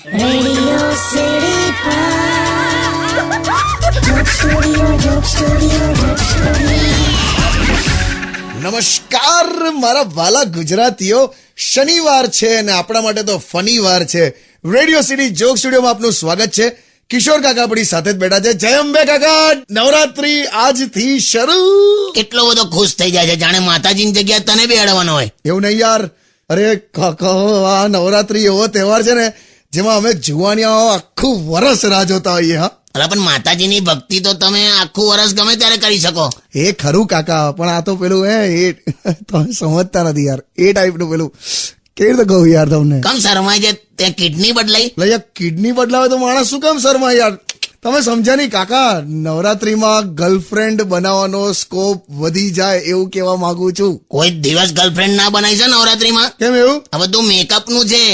Radio City Joke Studio, Joke Studio, Joke Studio. નમસ્કાર મારા વાલા ગુજરાતીઓ, શનિવાર છે અને આપણા માટે તો ફનીવાર છે. રેડિયો સિટી જોક સ્ટુડિયોમાં આપનું સ્વાગત છે. કિશોર કાકા આપણી સાથે જ બેઠા છે. જય અંબે કાકા. નવરાત્રી આજથી શરૂ. કેટલો બધો ખુશ થઈ જાય છે, જાણે માતાજીની જગ્યાએ તને બેહાડવાનો હોય. એવું નહીં યાર, અરે કાકા આ નવરાત્રી એવો તહેવાર છે ને જેમાં અમે જુવાનિયાઓ આખું વરસ રાહ જોતા હોઈએ. હા અલા પણ માતાજીની ભક્તિ તો તમે આખું વર્ષ ગમે ત્યારે કરી શકો. એ ખરું કાકા, પણ આ તો પેલું એ તમે સમજતા નથી યાર. એ ટાઈપનું પેલું કેવી રીતે કહું યાર તમને. કમ શરમાય છે તે કિડની બદલાઈ? એટલે યાર કિડની બદલાવે તો માણસ શું કામ શર્મા યાર. તમે સમજ્યા નહીં કાકા, નવરાત્રીમાં ગર્લફ્રેન્ડ બનાવવાનો સ્કોપ વધી જાય એવું કહેવા માંગુ છું. કોઈ દિવસ ગર્લફ્રેન્ડ ના બનાવી છે નવરાત્રીમાં? કેમ એવું? આ બધું મેકઅપ નું છે.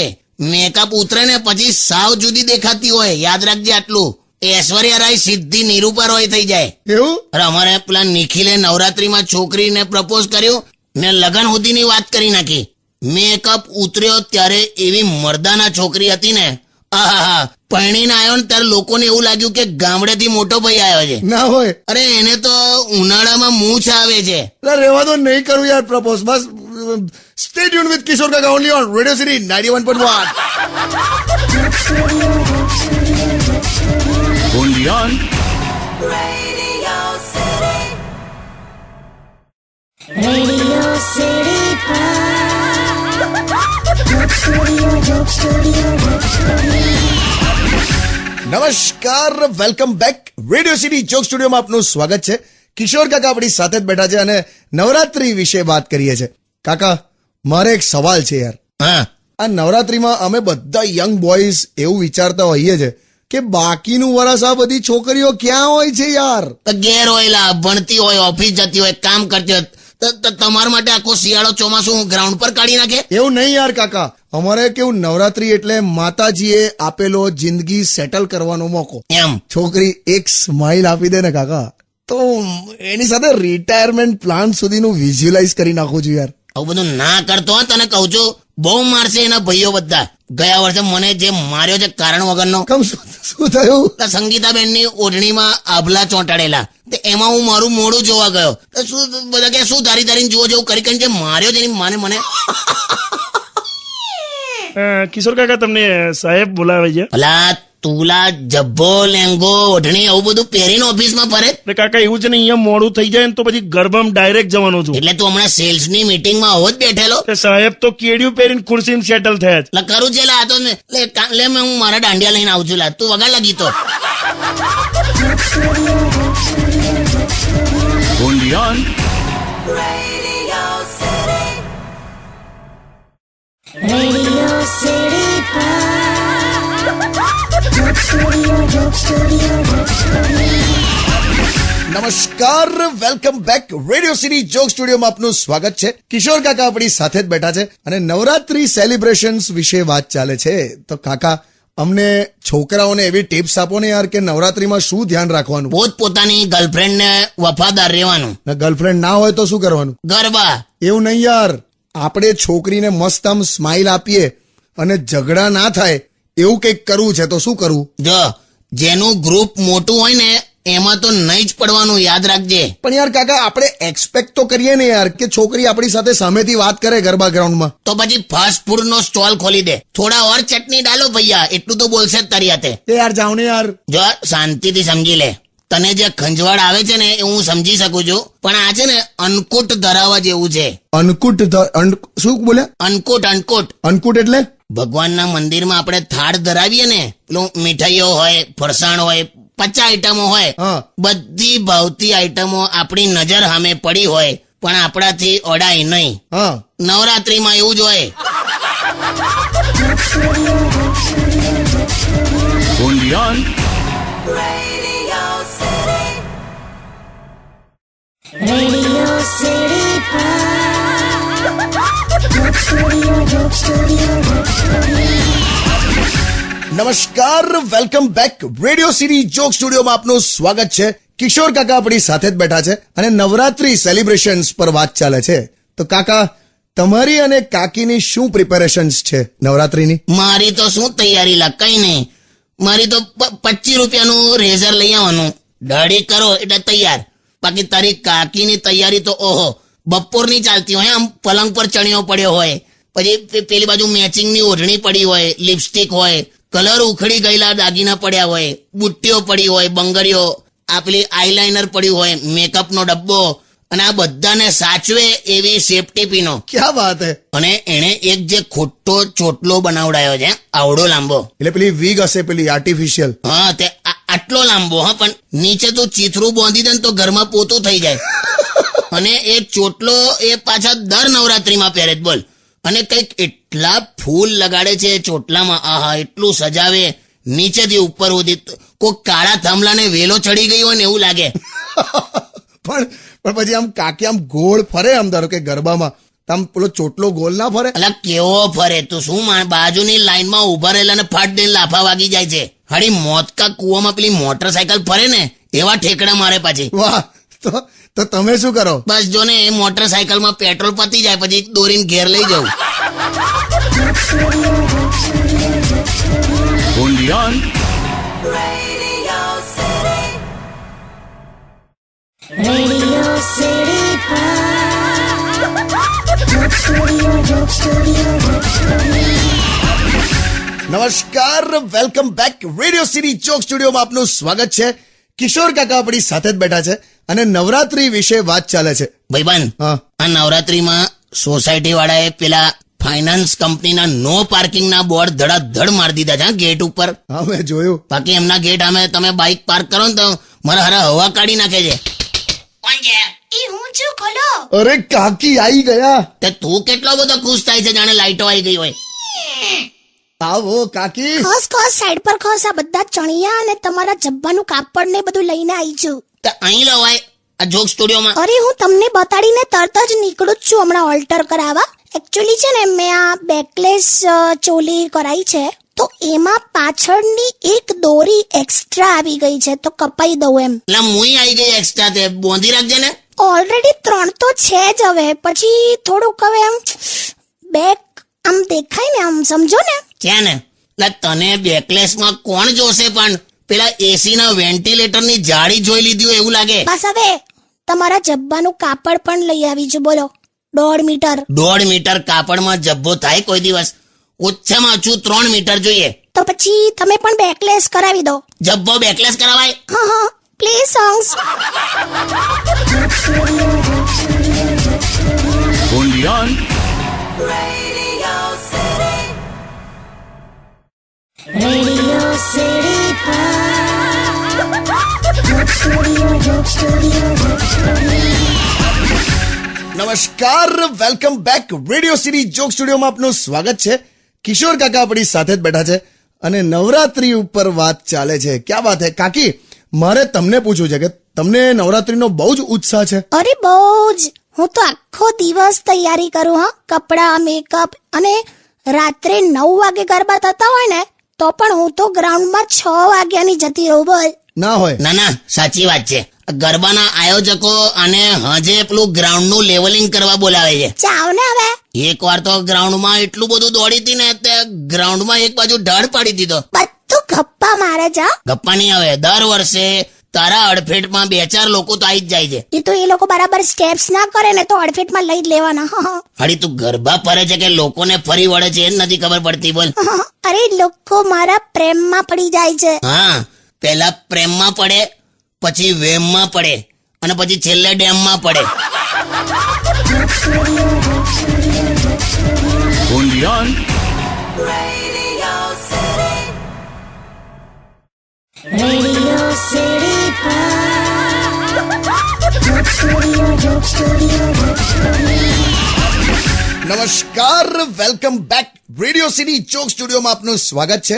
મેકઅપ ઉતરે ને પછી સાવ જુદી દેખાતી હોય. યાદ રાખજે આટલું. ઐશ્વર્યા રાય સીધી નિરૂપા રોય થઈ જાય. એવું? અરે અમારે પેલા નિખિલે નવરાત્રીમાં છોકરીને પ્રપોઝ કર્યું ને લગન સુધીની વાત કરી નાખી. મેકઅપ ઉતર્યો ત્યારે એવી મર્દાના છોકરી હતી ને, આહા, પરણીને આવ્યો ને ત્યારે લોકોને એવું લાગ્યું કે ગામડેથી મોટો ભાઈ આવ્યો છે. ના હોય. અરે એને તો ઉનાળામાં મૂછ આવે છે. એટલે રહેવા દો, નહીં કરું યાર પ્રપોઝ. બસ સ્ટે ટ્યુન વિથ કિશોર કાકા only on radio city 91.1. Only on Radio City Joke Studio, Joke Studio, Joke Studio. નમસ્કાર, welcome back. Radio city joke સ્ટુડિયોમાં આપનું સ્વાગત છે. કિશોર કાકા આપણી સાથે જ બેઠા છે અને નવરાત્રી વિશે વાત કરીએ છીએ. કાકા મારે એક સવાલ છે યાર. હા, આ નવરાત્રીમાં અમે બધા યંગ બોયઝ એવું વિચારતા હોઈએ છે કે બાકીનું વરસ આ બધી છોકરીઓ ક્યાં હોય છે યાર. તો ઘેર હોય, લા, ભણતી હોય, ઓફિસ જતી હોય, કામ કરતી હોય. તો તમારા માટે આખો શિયાળો ચોમાસું ગ્રાઉન્ડ પર કાઢી નાખે. એવું નહીં યાર કાકા, અમારે કેવું નવરાત્રી એટલે માતાજીએ આપેલો જિંદગી સેટલ કરવાનો મોકો. એમ છોકરી એક સ્માઇલ આપી દે ને કાકા, તો એની સાથે રિટાયરમેન્ટ પ્લાન સુધીનું વિઝ્યુલાઇઝ કરી નાખું છું યાર. આવું બધું ના કરતો હો, તને કહું છું. બહુ મારશે એના ભાઈઓ બધા. ગયા વર્ષે મને જે માર્યો છે કારણ વગરનો. કમ શું થયું? સંગીતાબેનની ઓઢણીમાં આભલા ચોંટાડેલા, તે એમાં હું મારું મોઢું જોવા ગયો. તો શું બધા કે શું ધારી ધારીને જુઓ જેવું કરી કરીને જે માર્યો છે એની માને મને. કિશોર કાકા તમને સાહેબ બોલાવે છે. ભલા તુલા જબ્બો લેંગો ઓઢણી આવું બધું પહેરીને ઓફિસમાં ફરે. એટલે કાકા એવું છે ને, અહીંયા મોડું થઈ જાય ને તો પછી ગરબામાં ડાયરેક્ટ જવાનું છું. એટલે તું હમણાં સેલ્સની મીટિંગમાં આવો જ બેઠેલો. તે સાહેબ તો કેડિયું પહેરીને ખુરશીમાં સેટલ થયા છે. એટલે કરું છે લા, આ તો લે મેં હું મારા દાંડિયા લઈને આવું છું. લા તું વગર લાગી તો. only on Radio City Joke Studio, Joke Studio, Joke Studio. નમસ્કાર, welcome back. Radio city joke સ્ટુડિયોમાં આપનું સ્વાગત છે. કિશોર કાકા આપણી સાથે જ બેઠા છે અને નવરાત્રી સેલિબ્રેશન્સ વિશે વાત ચાલે છે. તો કાકા અમને છોકરાઓને એવી ટિપ્સ આપો ને યાર કે નવરાત્રીમાં શું ધ્યાન રાખવાનું. પોતપોતાની ગર્લફ્રેન્ડને વફાદાર રહેવાનું. ગર્લફ્રેન્ડ ના હોય તો શું કરવાનું? ગરબા. એવું નહીં યાર, આપણે છોકરીને મસ્ત આમ સ્માઇલ આપીએ અને ઝઘડા ના થાય એવું કંઈક કરવું છે તો શું કરવું? જો જેનું ગ્રુપ મોટું હોય ને એમાં તો નહીં જ પડવાનું, યાદ રાખજે. પણ યાર કાકા આપણે એક્સપેક્ટ તો કરીએ ને યાર કે છોકરી આપણી સાથે સામેથી વાત કરે ગરબા ગ્રાઉન્ડમાં. તો પછી ફાસ્ટ ફૂડ નો સ્ટોલ ખોલી દે. થોડા ઓર ચટણી ડાલો ભૈયા, એટલું તો બોલશે જ તારી હાથે. એ યાર જાવ ને યાર. જો શાંતિથી સમજી લે. તને જે ખંજવાળ આવે છે ને એ હું સમજી શકું છું, પણ આ છે ને અન્નકૂટ ધરાવવા જેવું છે. અન્નકૂટ શું બોલે? અન્નકૂટ. અન્નકૂટ એટલે? ભગવાનના મંદિરમાં આપણે થાળ ધરાવીએ ને, પેલું મીઠાઈઓ હોય, ફરસાણ હોય, 50 આઈટમો હોય, હા. બધી ભાવતી આઈટમો આપણી નજર સામે પડી હોય પણ આપણાથી ઓડાય નહીં. હા, નવરાત્રીમાં એવું જ હોય. only on Radio City Joke Studio, Joke Studio, Joke Studio. નમસ્કાર, welcome back. Radio city joke સ્ટુડિયોમાં આપનું સ્વાગત છે. કિશોર કાકા આપણી સાથે જ બેઠા છે અને નવરાત્રી સેલિબ્રેશન્સ પર વાત ચાલે છે. તો કાકા તમારી અને કાકીની શું પ્રિપેરેશન્સ છે નવરાત્રીની? મારી તો શું તૈયારી લા, કઈ નહીં. મારી તો 25 રૂપિયાનું રેઝર લઈ આવવાનું, દાઢી કરો એટલે તૈયાર. બાકી તારી કાકીની તૈયારી તો ઓહો, બપોરની ચાલતી હોય. આમ પલંગ પર ચણિયો પડ્યો હોય, પછી પેલી બાજુ મેચિંગની ઓઢણી પડી હોય, લિપસ્ટિક હોય, કલર ઉખડી ગયેલા દાગીના પડ્યા હોય, બુટ્ટીઓ પડી હોય, બંગડીઓ, આ પેલી આઈલાઇનર પડ્યું હોય, મેકઅપનો ડબ્બો, અને આ બધાને સાચવે એવી સેફટી પિનો. ક્યાં વાત હે! અને એને એક જે ખોટો ચોટલો બનાવડાયો છે, આવડો લાંબો. એટલે પેલી વીગ હશે, પેલી આર્ટિફિશિયલ. હા, તે આટલો લાંબો. હા, પણ નીચે તું ચીથરું બાંધી દે ને તો ઘરમાં પોતું થઈ જાય. અને એ ચોટલો એ પાછા દર નવરાત્રીમાં પહેરે જ, બોલ. અને કંઈક એટલા ફૂલ લગાડે છે ચોટલામાં, આહા, એટલું સજાવે નીચેથી ઉપર સુધી. કોઈ કાળા થાંભલાને વેલો ચડી ગઈ હોય ને એવું લાગે. પણ પછી આમ કાકી આમ ગોળ ફરે, આમ ધારો કે ગરબામાં આમ પેલો ચોટલો ગોળ ના ફરે? અલા કેવો ફરે તું, શું બાજુની લાઈનમાં ઉભા રહેલા ને ફાટ દઈને લાફા વાગી જાય છે. હાડી મોતકા કુવામાં પેલી મોટરસાયકલ ફરે ને એવા ઠેકડા મારે પાછી. વાહ! તો તમે શું કરો? બસ જો ને, એ મોટરસાયકલમાં પેટ્રોલ પતી જાય પછી દોરીને ઘેર લઈ જાઉં. Undian. Radio City Joke Studio, Joke Studio, Joke Studio. નમસ્કાર, welcome back. Radio city joke સ્ટુડિયોમાં આપનું સ્વાગત છે. કિશોર કાકા આપણી સાથે જ બેઠા છે અને નવરાત્રી વિશે વાત ચાલે છે. ભાઈબંધ, હા. આ નવરાત્રીમાં સોસાયટી વાળાએ પેલા ફાઇનાન્સ કંપનીના નો પાર્કિંગ ના બોર્ડ ધડાધડ મારી દીધા છે ગેટ ઉપર. હા, મેં જોયું. બાકી એમના ગેટ સામે તમે બાઇક પાર્ક કરો ને તો મારા હારા હવા કાઢી નાખે છે. કોણ છે? ઈ હું છું, ખોલો. અરે કાકી આવી ગયા. તે તું કેટલો બધો ખુશ થાય છે જાણે લાઈટો આવી ગઈ હોય. આવો કાકી. ખોસ સાઈડ પર ખોસ. આ બધા ચણિયા અને તમારા જબ્બાનું કાપડ ને બધું લઈને આવી છું. તે અહીં લવાય આ જોક સ્ટુડિયોમાં. અરે હું તમને બતાડીને તરત જ નીકળું જ છું હમણાં ઓલ્ટર કરાવવા. એકચ્યુઅલી છે ને, મેં આ બેકલેસ ચોલી કરાઈ છે, તો એમાં પાછળની એક દોરી એક્સ્ટ્રા આવી ગઈ છે, તો કપાઈ દઉં એમ. એટલે મુઈ આવી ગઈ એક્સ્ટ્રા, તે બોંધી રાખજે ને. ઓલરેડી 3 તો છે જ. હવે પછી થોડુંક હવે આમ બેક આમ દેખાય ને, આમ સમજો ને. છે ને, એટલે તને બેકલેસમાં કોણ જોશે, પણ પેલા એસી ના વેન્ટિલેટર ની જાળી જોઈ લીધી હોય એવું લાગે. બસ હવે તમારા જબ્બાનું કાપડ પણ લઈ આવી છું, બોલો. 1.5 મીટર. 1.5 મીટર કાપડમાં જબ્બો થાય કોઈ દિવસ? ઓછામાં ઓછું 3 મીટર જોઈએ. તો પછી તમે પણ બેકલેસ કરાવી દો. જબ્બો બેકલેસ કરાવાય? હા હા, please songs. Undian. Radio City Joke Studio, Joke Studio, Joke Studio. નમસ્કાર, welcome back. Radio city joke સ્ટુડિયોમાં આપનું સ્વાગત છે. કિશોર કાકા આપણી સાથે જ બેઠા છે અને નવરાત્રી ઉપર વાત ચાલે છે. ક્યાં વાત હે કાકી, મારે તમને પૂછવું છે કે તમને નવરાત્રીનો બહુ જ ઉત્સાહ છે? અરે બહુ જ. હું તો આખો દિવસ તૈયારી કરું. હા, કપડા, મેકઅપ, અને રાત્રે 9 વાગે ગરબા થતા હોય ને તો પણ હું તો ગ્રાઉન્ડમાં 6 વાગ્યાની જતી રહું. બોલ. ના હોય. ના, સાચી વાત છે. ગરબાના આયોજકો અને હજે પેલું ગ્રાઉન્ડ નું લેવલિંગ કરવા બોલાવે છે. ચાવ ને હવે. એક વાર તો ગ્રાઉન્ડમાં એટલું બધું દોડી હતી ને, તે ગ્રાઉન્ડમાં એક બાજુ ઢાળ પાડી દીધો. બધું ગપ્પા મારે છે. ગપ્પા નહીં આવે. દર વર્ષે તારા અડફેટમાં 2-4 લોકો તો આવી જ જાય છે. એ તો એ લોકો બરાબર સ્ટેપ્સ ના કરે ને તો અડફેટમાં લઈ જ લેવાના. હળી તું ગરબા ફરે છે કે લોકોને ફરી વળે છે એ જ નથી ખબર પડતી. બોલ. અરે લોકો મારા પ્રેમમાં પડી જાય છે. હા, પહેલા પ્રેમમાં પડે, પછી વેમમાં પડે, અને પછી છેલ્લે ડેમમાં પડે. Undian. Radio City Joke Studio, Joke Studio, Joke Studio. નમસ્કાર, welcome back. Radio city joke સ્ટુડિયોમાં આપનું સ્વાગત છે.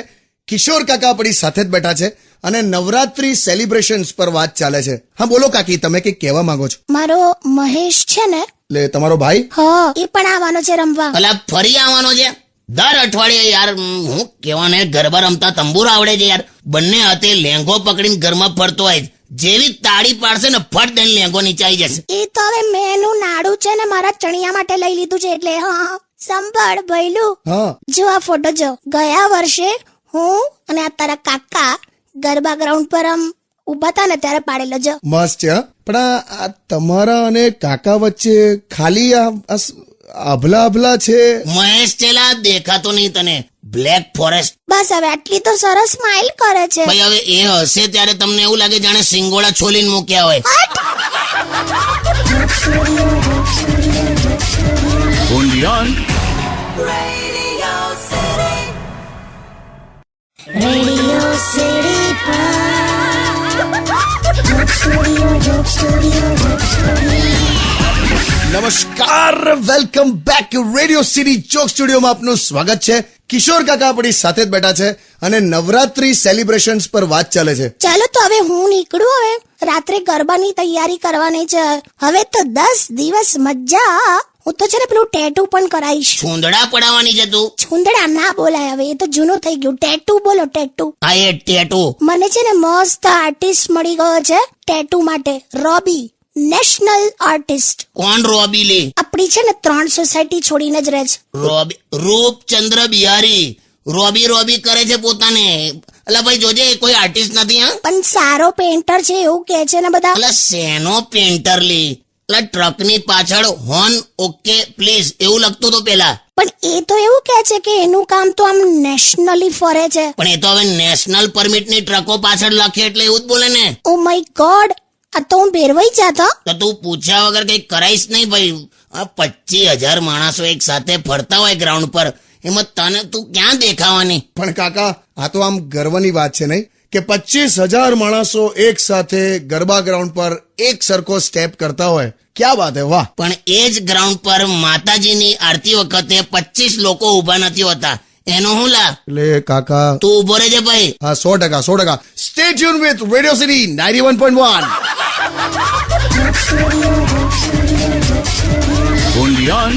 કિશોર કાકા આપણી સાથે જ બેઠા છે અને નવરાત્રી સેલિબ્રેશન્સ પર વાત ચાલે છે. હા બોલો કાકી, તમે કંઈક કહેવા માંગો છો? મારો મહેશ છે ને, એટલે તમારો ભાઈ? હા, એ પણ આવવાનો છે રમવા. અલા ફરી આવવાનો છે દર અઠવાડિયે? યાર હું કેવાને ગરબા રમતા તંબુર આવડે છે યાર. બંને હાથે લેંઘો પકડીને ઘરમાં ફરતો હોય, જેવી તાળી પાડશે ને ફટ દઈને લેંગો નીચાઈ જશે. એ તો હવે મેં એનું નાડું છે ને મારા ચણિયા માટે લઈ લીધું છે એટલે હા સંભાળ ભઈલું. હા જો આ ફોટો જો, ગયા વર્ષે હું અને આ તારા કાકા ગરબા ગ્રાઉન્ડ પર આમ ઉભા હતા ને ત્યારે પાડેલો. જો મસ્ત છે હા. પણ આ તમારા અને કાકા વચ્ચે ખાલી આ આભલા આભલા છે. મહેશ ચેલા દેખાતો નહીં તને? Black forest. બસ હવે આટલી તો સરસ સ્માઇલ કરે છે. ભાઈ હવે એ હશે ત્યારે તમને એવું લાગે જાણે સિંગોડા છોલીને મૂક્યા હોય. only on નમસ્કાર, welcome back radio city joke સ્ટુડિયોમાં આપનું સ્વાગત છે. કિશોર કાકા આપણી સાથે જ બેઠા છે અને નવરાત્રી સેલિબ્રેશન્સ પર વાત ચાલે છે. ચાલો તો હવે હું નીકળું. હવે રાત્રે ગરબાની તૈયારી કરવાની છે. હવે તો 10 દિવસ મજા. હું તો છે ને પેલું ટેટુ પણ કરાવીશ. છૂંદડા પડાવવાની છે તું? છુંદડા ના બોલાય હવે, એ તો જૂનું થઈ ગયું. ટેટુ બોલો, ટેટુ. આ એ ટેટુ. મને છે ને મસ્ત આર્ટિસ્ટ મળી ગયો છે ટેટુ માટે. Robbie, national artist. કોણ રોબી લે? આપણી છે ને 3 સોસાયટી છોડીને જ રહે છે. રોબી રૂપચંદ્ર બિહારી. રોબી રોબી કરે છે પોતાને. અલા ભાઈ જોજે કોઈ આર્ટિસ્ટ નથી. હા પણ સારો પેન્ટર છે એવું કે છે ને બધા. અલા શેનો પેન્ટર લી? અલા ટ્રકની પાછળ હોર્ન ઓકે પ્લીઝ એવું લખતું તો પેલા. પણ એ તો એવું કે છે કે એનું કામ તો આમ નેશનલી ફરે છે. પણ એ તો હવે નેશનલ પરમિટની ટ્રકો પાછળ લખે એટલે એવું જ બોલે ને. ઓ માય ગોડ, આ તો હું બેરવાઈ જાતો. તો તું પૂછ્યા વગર કઈ કરાઈશ નહીં ભાઈ. આ 25,000 માણસો એક સાથે ફરતા હોય ગ્રાઉન્ડ પર, એમાં તને તું ક્યાં દેખાવાની? પણ કાકા આ તો આમ ગર્વની વાત છે નહીં કે 25,000 માણસો એક સાથે ગરબા ગ્રાઉન્ડ પર એક સરખો સ્ટેપ કરતા હોય. ક્યાં વાત હે, વાહ. પણ એ જ ગ્રાઉન્ડ પર માતાજીની આરતી વખતે 25 લોકો ઊભા નથી હોતા. એનો હું લા? એટલે કાકા તું ઊભો રહેજે ભાઈ. હા 100%. Stay tune with radio city 91.1. only on